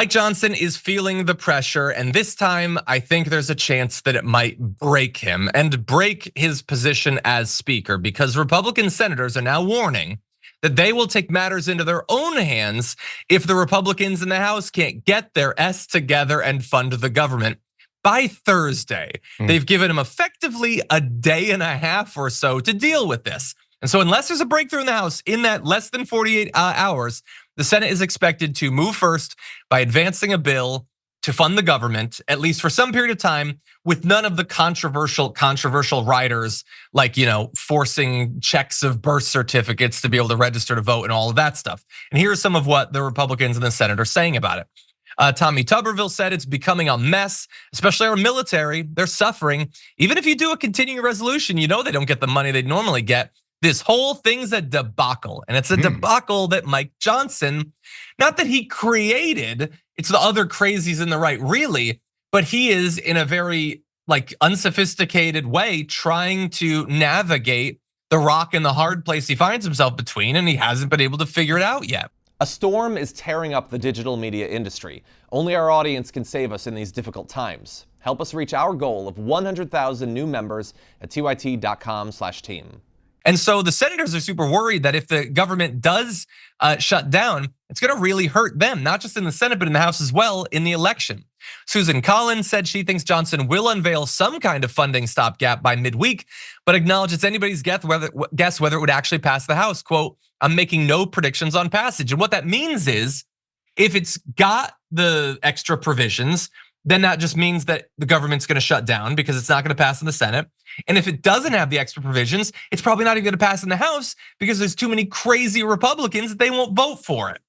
Mike Johnson is feeling the pressure, and this time I think there's a chance that it might break him and break his position as speaker, because Republican senators are now warning that they will take matters into their own hands if the Republicans in the House can't get their S together and fund the government by Thursday. They've given him effectively a day and a half or so to deal with this. And so unless there's a breakthrough in the House in that less than 48 hours, the Senate is expected to move first by advancing a bill to fund the government, at least for some period of time, with none of the controversial riders, like forcing checks of birth certificates to be able to register to vote and all of that stuff. And here's some of what the Republicans in the Senate are saying about it. Tommy Tuberville said it's becoming a mess, especially our military. They're suffering. Even if you do a continuing resolution, they don't get the money they normally get. This whole thing's a debacle, and it's a debacle that Mike Johnson, not that he created, it's the other crazies in the right, really, but he is in a very unsophisticated way trying to navigate the rock and the hard place he finds himself between, and he hasn't been able to figure it out yet. A storm is tearing up the digital media industry. Only our audience can save us in these difficult times. Help us reach our goal of 100,000 new members at tyt.com/team. And so the senators are super worried that if the government does shut down, it's gonna really hurt them, not just in the Senate, but in the House as well in the election. Susan Collins said she thinks Johnson will unveil some kind of funding stopgap by midweek, but acknowledged it's anybody's guess whether it would actually pass the House. Quote, "I'm making no predictions on passage." And what that means is, if it's got the extra provisions, then that just means that the government's gonna shut down because it's not gonna pass in the Senate. And if it doesn't have the extra provisions, it's probably not even gonna pass in the House because there's too many crazy Republicans that they won't vote for it.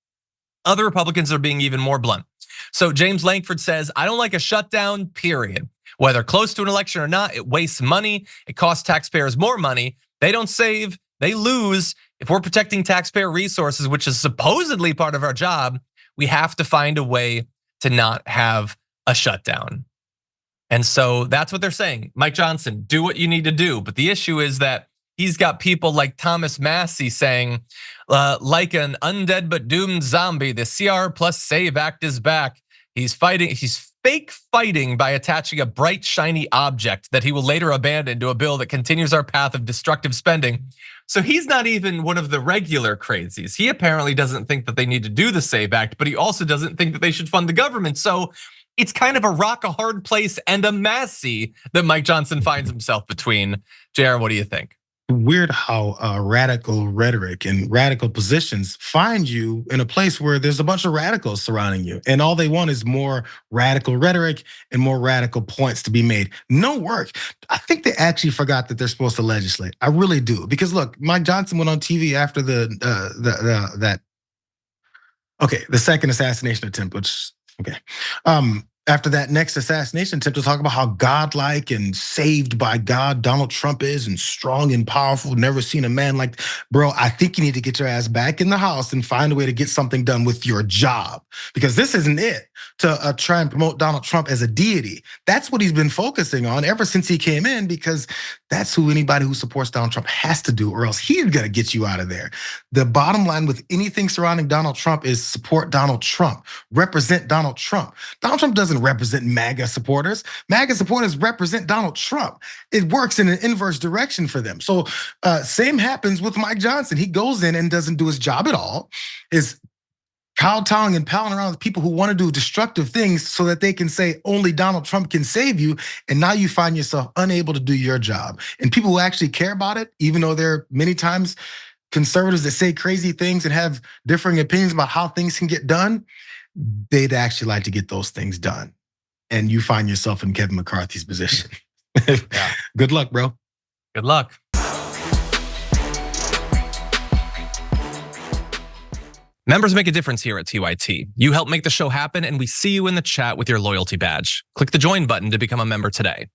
Other Republicans are being even more blunt. So James Lankford says, "I don't like a shutdown, period. Whether close to an election or not, it wastes money. It costs taxpayers more money. They don't save, they lose. If we're protecting taxpayer resources, which is supposedly part of our job, we have to find a way to not have a shutdown." And so that's what they're saying. Mike Johnson, do what you need to do. But the issue is that he's got people like Thomas Massie saying, like an undead but doomed zombie, the CR plus SAVE Act is back. He's fake fighting by attaching a bright, shiny object that he will later abandon to a bill that continues our path of destructive spending. So he's not even one of the regular crazies. He apparently doesn't think that they need to do the SAVE Act, but he also doesn't think that they should fund the government. So it's kind of a rock, a hard place, and a messy that Mike Johnson finds himself between. JR, what do you think? Weird how radical rhetoric and radical positions find you in a place where there's a bunch of radicals surrounding you, and all they want is more radical rhetoric and more radical points to be made. No work. I think they actually forgot that they're supposed to legislate. I really do, because look, Mike Johnson went on TV after the second assassination attempt, which after that next assassination attempt, to talk about how godlike and saved by God Donald Trump is, and strong and powerful, never seen a man like, bro, I think you need to get your ass back in the House and find a way to get something done with your job. Because this isn't it to try and promote Donald Trump as a deity. That's what he's been focusing on ever since he came in, because that's who anybody who supports Donald Trump has to do, or else he's gonna get you out of there. The bottom line with anything surrounding Donald Trump is support Donald Trump, represent Donald Trump. Donald Trump doesn't represent MAGA supporters. MAGA supporters represent Donald Trump. It works in an inverse direction for them. So same happens with Mike Johnson. He goes in and doesn't do his job at all. Is kowtowing and palling around with people who want to do destructive things so that they can say only Donald Trump can save you. And now you find yourself unable to do your job. And people who actually care about it, even though there are many times conservatives that say crazy things and have differing opinions about how things can get done, they'd actually like to get those things done. And you find yourself in Kevin McCarthy's position. Yeah. Good luck, bro. Good luck. Members make a difference here at TYT. You help make the show happen, and we see you in the chat with your loyalty badge. Click the join button to become a member today.